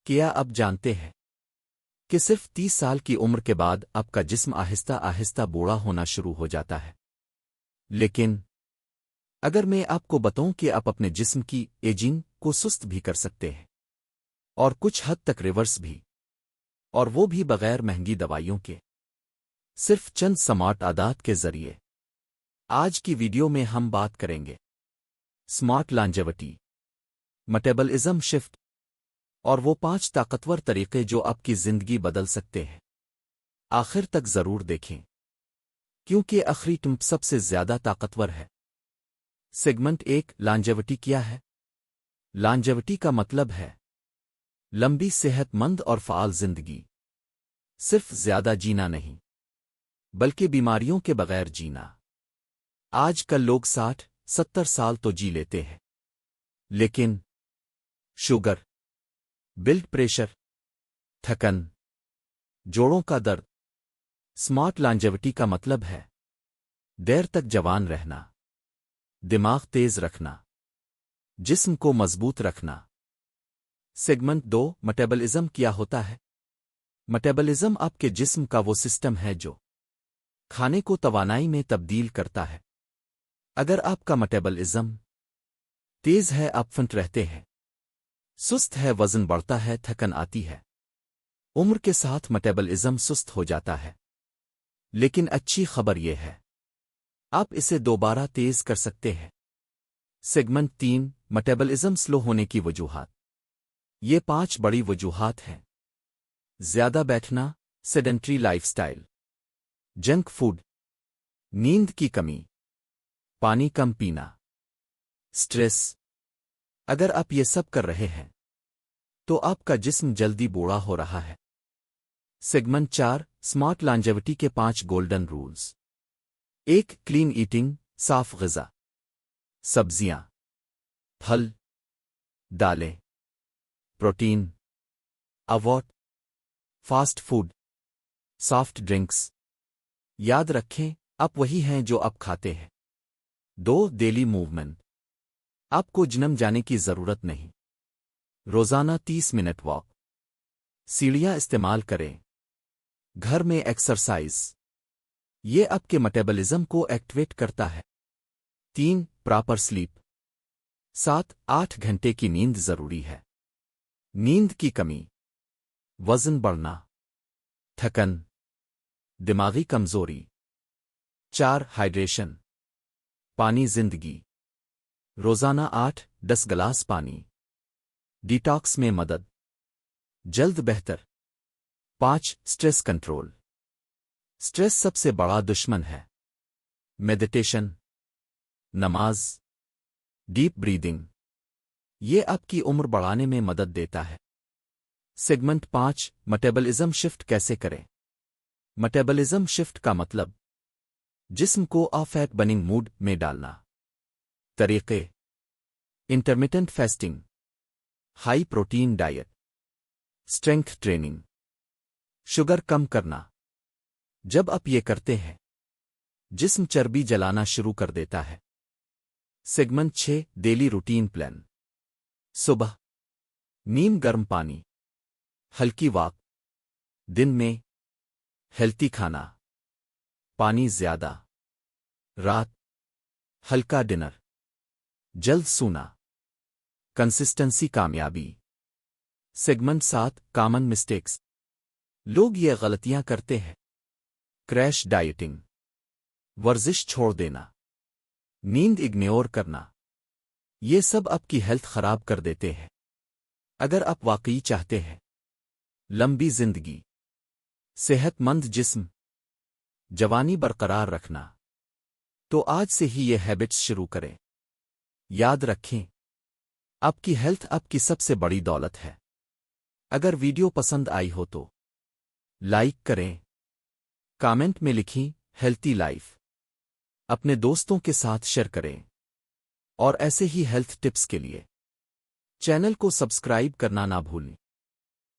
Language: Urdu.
کیا اب جانتے ہیں کہ صرف 30 سال کی عمر کے بعد آپ کا جسم آہستہ آہستہ بوڑھا ہونا شروع ہو جاتا ہے؟ لیکن اگر میں آپ کو بتاؤں کہ آپ اپنے جسم کی ایجنگ کو سست بھی کر سکتے ہیں اور کچھ حد تک ریورس بھی، اور وہ بھی بغیر مہنگی دوائیوں کے، صرف چند سمارٹ عادات کے ذریعے۔ آج کی ویڈیو میں ہم بات کریں گے سمارٹ لانجیوٹی، میٹابولزم شفٹ اور وہ 5 طاقتور طریقے جو آپ کی زندگی بدل سکتے ہیں۔ آخر تک ضرور دیکھیں کیونکہ آخری ٹمپ سب سے زیادہ طاقتور ہے۔ سیگمنٹ 1، لانجیوٹی کیا ہے؟ لانجیوٹی کا مطلب ہے لمبی صحت مند اور فعال زندگی، صرف زیادہ جینا نہیں بلکہ بیماریوں کے بغیر جینا۔ آج کل لوگ 60-70 سال تو جی لیتے ہیں، لیکن شوگر، بلڈ پریشر، تھکن، جوڑوں کا درد۔ سمارٹ لانجیوٹی کا مطلب ہے دیر تک جوان رہنا، دماغ تیز رکھنا، جسم کو مضبوط رکھنا۔ سیگمنٹ 2، میٹابولزم کیا ہوتا ہے؟ میٹابولزم آپ کے جسم کا وہ سسٹم ہے جو کھانے کو توانائی میں تبدیل کرتا ہے۔ اگر آپ کا میٹابولزم تیز ہے، آپ فٹ رہتے ہیں، سست ہے، وزن بڑھتا ہے، تھکن آتی ہے۔ عمر کے ساتھ میٹابولزم سست ہو جاتا ہے، لیکن اچھی خبر یہ ہے آپ اسے دوبارہ تیز کر سکتے ہیں۔ سیگمنٹ 3، میٹابولزم سلو ہونے کی وجوہات۔ یہ 5 بڑی وجوہات ہیں: زیادہ بیٹھنا، sedentary life style, junk food, نیند کی کمی، پانی کم پینا، سٹریس۔ اگر آپ یہ سب کر رہے ہیں تو آپ کا جسم جلدی بوڑھا ہو رہا ہے۔ سیگمنٹ 4، سمارٹ لانجیوٹی کے 5 گولڈن رولز۔ 1، کلین ایٹنگ، صاف غذا، سبزیاں، پھل، دالیں، پروٹین، اوٹ، فاسٹ فوڈ، سافٹ ڈرنکس۔ یاد رکھیں آپ وہی ہیں جو آپ کھاتے ہیں۔ 2، ڈیلی موومنٹ، آپ کو جم جانے کی ضرورت نہیں، روزانہ 30 منٹ واک، سیڑھیاں استعمال کریں، گھر میں ایکسرسائز، یہ آپ کے میٹابولزم کو ایکٹیویٹ کرتا ہے۔ 3، پراپر سلیپ، 7-8 گھنٹے کی نیند ضروری ہے۔ نیند کی کمی، وزن بڑھنا، تھکن، دماغی کمزوری۔ 4، ہائیڈریشن، پانی زندگی، روزانہ 8-10 گلاس پانی، ڈیٹاکس میں مدد، جلد بہتر۔ 5، سٹریس کنٹرول، سٹریس سب سے بڑا دشمن ہے۔ میڈیٹیشن، نماز، ڈیپ بریدنگ، یہ آپ کی عمر بڑھانے میں مدد دیتا ہے۔ سیگمنٹ 5، میٹابولزم شفٹ کیسے کریں؟ میٹابولزم شفٹ کا مطلب جسم کو فیٹ برننگ موڈ میں ڈالنا۔ طریقے: intermittent fasting, high protein diet, strength training, sugar کم کرنا۔ جب آپ یہ کرتے ہیں جسم چربی جلانا شروع کر دیتا ہے۔ Segment 6، daily routine plan. صبح نیم گرم پانی، ہلکی واک، دن میں ہیلتی کھانا، پانی زیادہ، رات ہلکا ڈنر، جلد سونا۔ کنسسٹنسی کامیابی۔ سیگمنٹ 7، کامن مسٹیکس، لوگ یہ غلطیاں کرتے ہیں: کریش ڈائٹنگ، ورزش چھوڑ دینا، نیند اگنور کرنا۔ یہ سب آپ کی ہیلتھ خراب کر دیتے ہیں۔ اگر آپ واقعی چاہتے ہیں لمبی زندگی، صحت مند جسم، جوانی برقرار رکھنا، تو آج سے ہی یہ ہیبٹس شروع کریں۔ یاد رکھیں آپ کی ہیلتھ آپ کی سب سے بڑی دولت ہے۔ اگر ویڈیو پسند آئی ہو تو لائک کریں، کامنٹ میں لکھیں ہیلتھی لائف، اپنے دوستوں کے ساتھ شیئر کریں، اور ایسے ہی ہیلتھ ٹپس کے لیے چینل کو سبسکرائب کرنا نہ بھولیں۔